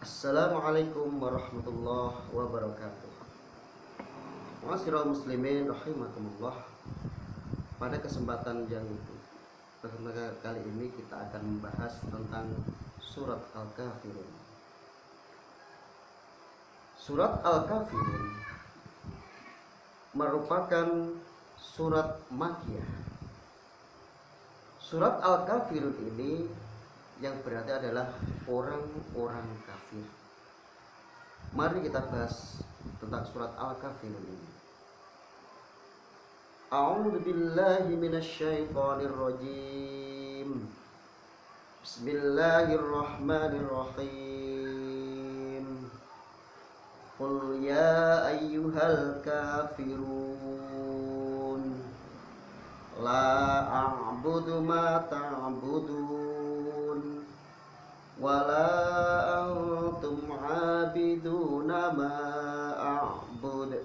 Assalamualaikum warahmatullahi wabarakatuh. Ma'asyiral muslimin rahimakumullah. Pada kesempatan kali ini kita akan membahas tentang surat Al-Kafirun. Surat Al-Kafirun merupakan surat Makkiyah. Surat Al-Kafirun ini yang berarti adalah orang-orang kafir. Mari kita bahas tentang surat Al-Kafirun ini. A'udzu billahi minasyaitonir rajim. Bismillahirrahmanirrahim. Qul ya ayyuhal kafirun la a'budu ma ta'budun wala antum 'abiduna ma a'bud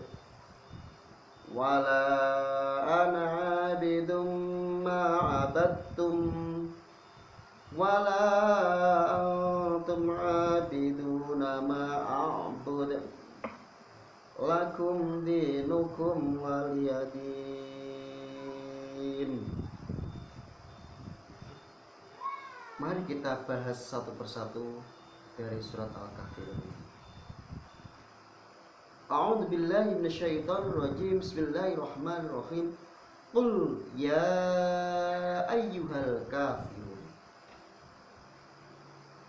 wala ana 'abidum ma 'abadtum wala antum 'abiduna ma a'bud lakum dinukum waliyadin. Mari kita bahas satu persatu dari surat Al-Kafirun. A'udzu billahi minasyaitonir rajim. Bismillahirrahmanirrahim. Qul ya ayyuhal kafirun.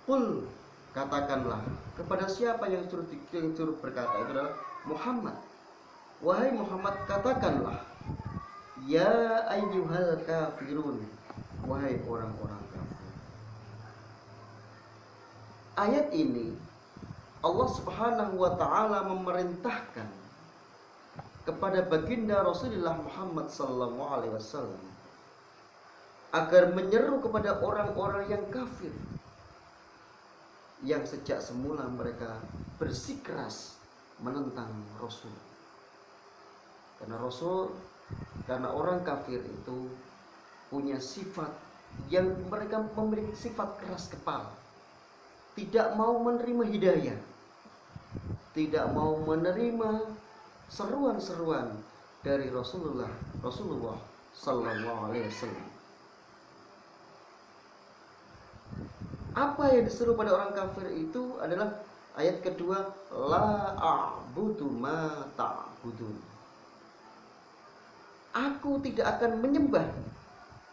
Qul, katakanlah kepada siapa yang suruh berkata, itu adalah Muhammad. Wahai Muhammad, katakanlah ya ayyuhal kafirun, wahai orang-orang kafir. Ayat ini Allah Subhanahu wa taala memerintahkan kepada baginda Rasulullah Muhammad sallallahu alaihi wasallam agar menyeru kepada orang-orang yang kafir yang sejak semula mereka bersikeras menentang Rasul. Karena orang kafir itu punya sifat yang mereka memiliki sifat keras kepala. Tidak mau menerima hidayah, tidak mau menerima seruan-seruan dari Rasulullah sallallahu alaihi wasallam. Apa yang disuruh pada orang kafir itu adalah ayat kedua, la a'budu ma ta'budun. Aku tidak akan menyembah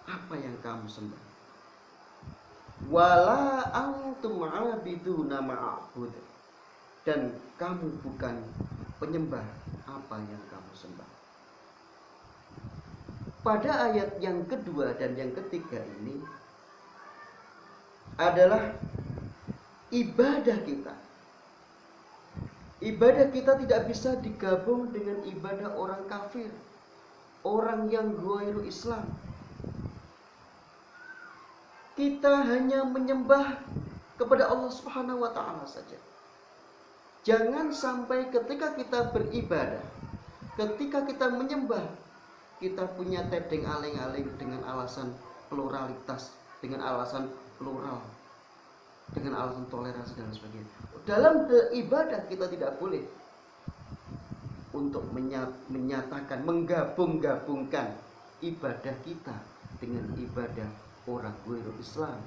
apa yang kamu sembah. Wala antum 'abiduna ma'bud, dan kamu bukan penyembah apa yang kamu sembah. Pada ayat yang kedua dan yang ketiga ini adalah ibadah kita. Ibadah kita tidak bisa digabung dengan ibadah orang kafir, orang yang ghairu Islam. Kita hanya menyembah kepada Allah Subhanahu wa taala saja. Jangan sampai ketika kita beribadah, ketika kita menyembah, kita punya tedeng aling-aling dengan alasan pluralitas, dengan alasan plural, dengan alasan toleransi dan sebagainya. Dalam ibadah kita tidak boleh untuk menyatakan, menggabung-gabungkan ibadah kita dengan ibadah orang ghairu Islam,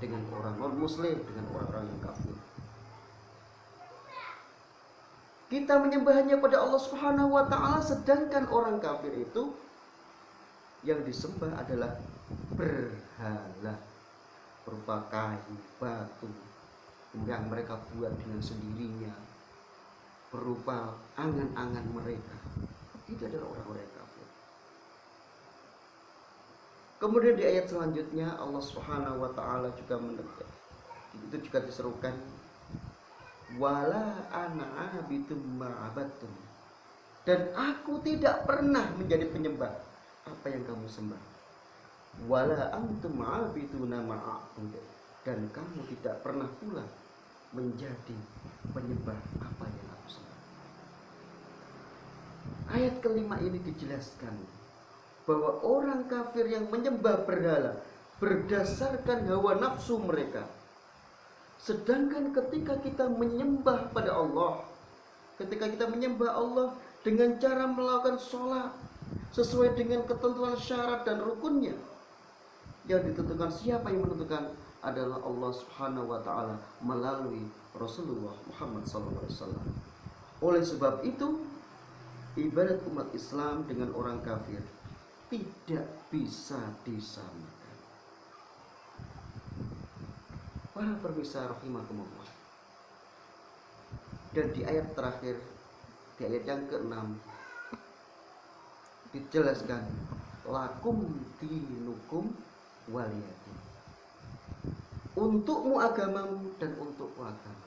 dengan orang non muslim, dengan orang-orang yang kafir. Kita menyembahnya pada Allah Subhanahu wa taala, sedangkan orang kafir itu yang disembah adalah berhala berupa kayu, batu yang mereka buat dengan sendirinya, berupa angan-angan mereka. Itu adalah orang-orang kafir. Kemudian di ayat selanjutnya Allah Subhanahu wa taala juga itu juga diserukan wala ana abidum ma'abattum, dan aku tidak pernah menjadi penyembah apa yang kamu sembah. Wala antum abiduna ma'abud, dan kamu tidak pernah pula menjadi penyembah apa yang aku sembah. Ayat kelima ini dijelaskan bahwa orang kafir yang menyembah berhala berdasarkan hawa nafsu mereka, Sedangkan ketika kita menyembah pada Allah, ketika kita menyembah Allah dengan cara melakukan sholat sesuai dengan ketentuan syarat dan rukunnya, yang ditentukan, siapa yang menentukan? Adalah Allah Subhanahu wa taala melalui Rasulullah Muhammad SAW. Oleh sebab itu, ibadat umat Islam dengan orang kafir tidak bisa disamakan. Para pemirsa rahimakumullah. Dan di ayat terakhir, di ayat yang ke-6 dijelaskan lakum dinukum waliyadin. Untukmu agamamu dan untukku agama.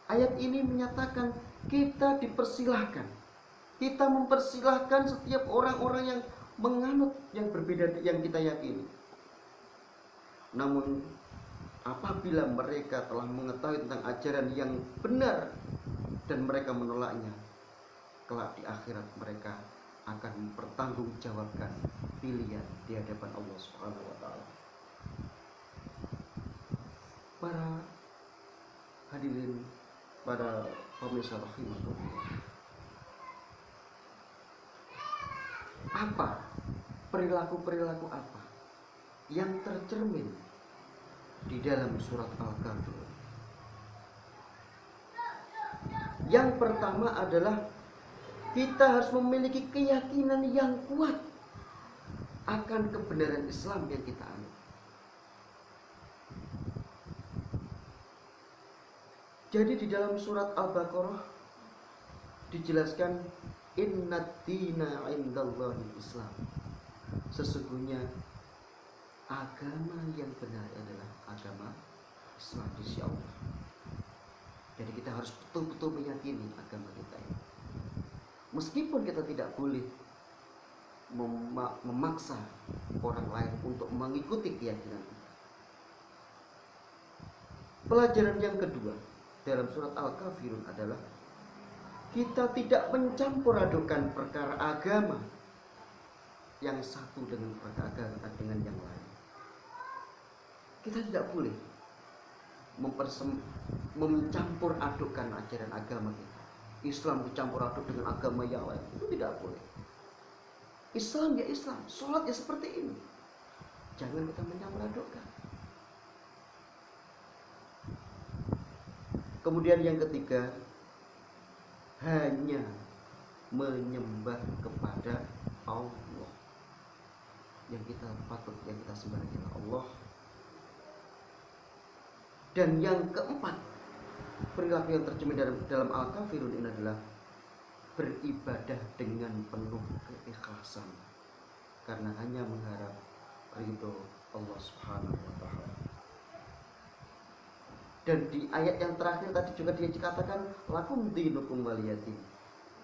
Ayat ini menyatakan kita dipersilahkan, kita mempersilahkan setiap orang-orang yang menganut yang berbeda yang kita yakini. Namun apabila mereka telah mengetahui tentang ajaran yang benar dan mereka menolaknya, kelak di akhirat mereka akan mempertanggungjawabkan pilihan di hadapan Allah Subhanahu wa taala. Para hadirin, para pemirsa rahimahullah, apa perilaku-perilaku apa yang tercermin di dalam surat Al-Kafirun? Yang pertama adalah kita harus memiliki keyakinan yang kuat akan kebenaran Islam yang kita anut. Jadi di dalam surat Al-Baqarah dijelaskan innad dina indallahi Islam. Sesungguhnya agama yang benar adalah agama Islam di sisi Allah. Jadi kita harus betul-betul meyakini agama kita ini. Meskipun kita tidak boleh memaksa orang lain untuk mengikuti keyakinan kita. Pelajaran yang kedua dalam surat Al-Kafirun adalah kita tidak mencampur adukan perkara agama yang satu dengan perkara dengan yang lain. Kita tidak boleh mencampur adukan ajaran agama kita. Islam dicampur aduk dengan agama yang lain, itu tidak boleh. Islam ya Islam, sholat ya seperti ini. Jangan kita mencampur adukkan. Kemudian yang ketiga, hanya menyembah kepada Allah. Yang kita patut, yang kita sembah adalah Allah. Dan yang keempat, perilaku yang tercermin dalam Al-Kafirun ini adalah beribadah dengan penuh keikhlasan, karena hanya mengharap ridho Allah Subhanahu wa taala. Dan di ayat yang terakhir tadi juga dia dikatakan lakum dinukum waliyadin.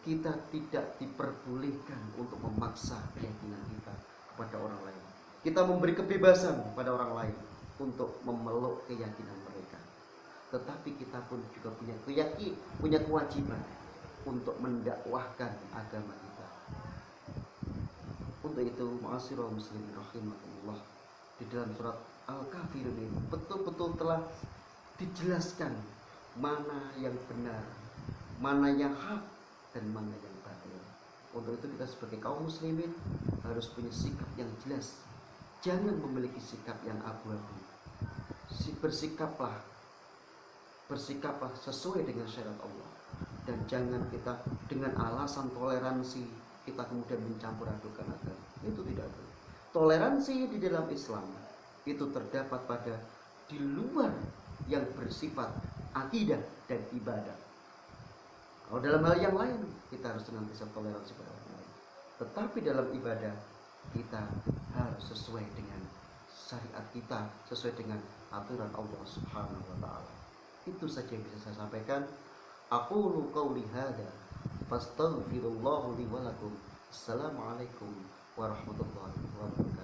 Kita tidak diperbolehkan untuk memaksa keyakinan kita kepada orang lain. Kita memberi kebebasan pada orang lain untuk memeluk keyakinan mereka. Tetapi kita pun juga punya kewajiban untuk mendakwahkan agama kita. Untuk itu, ma'asyiral muslimin rahimakumullah, di dalam surat Al-Kafirun ini betul-betul telah dijelaskan mana yang benar, mana yang hak, dan mana yang batil. Untuk itu kita sebagai kaum muslimin harus punya sikap yang jelas. Jangan memiliki sikap yang abu-abu. Bersikaplah sesuai dengan syariat Allah. Dan jangan kita dengan alasan toleransi kita kemudian mencampur adukan agama. Itu tidak boleh. Toleransi di dalam Islam itu terdapat pada di luar yang bersifat akidah dan ibadah. Kalau dalam hal yang lain kita harus senantiasa toleransi pada orang lain. Tetapi dalam ibadah kita harus sesuai dengan syariat kita, sesuai dengan aturan Allah Subhanahu wa taala. Itu saja yang bisa saya sampaikan. Aqulu qauli hadza fastaghfirullah li wa lakum. Assalamualaikum warahmatullahi wabarakatuh.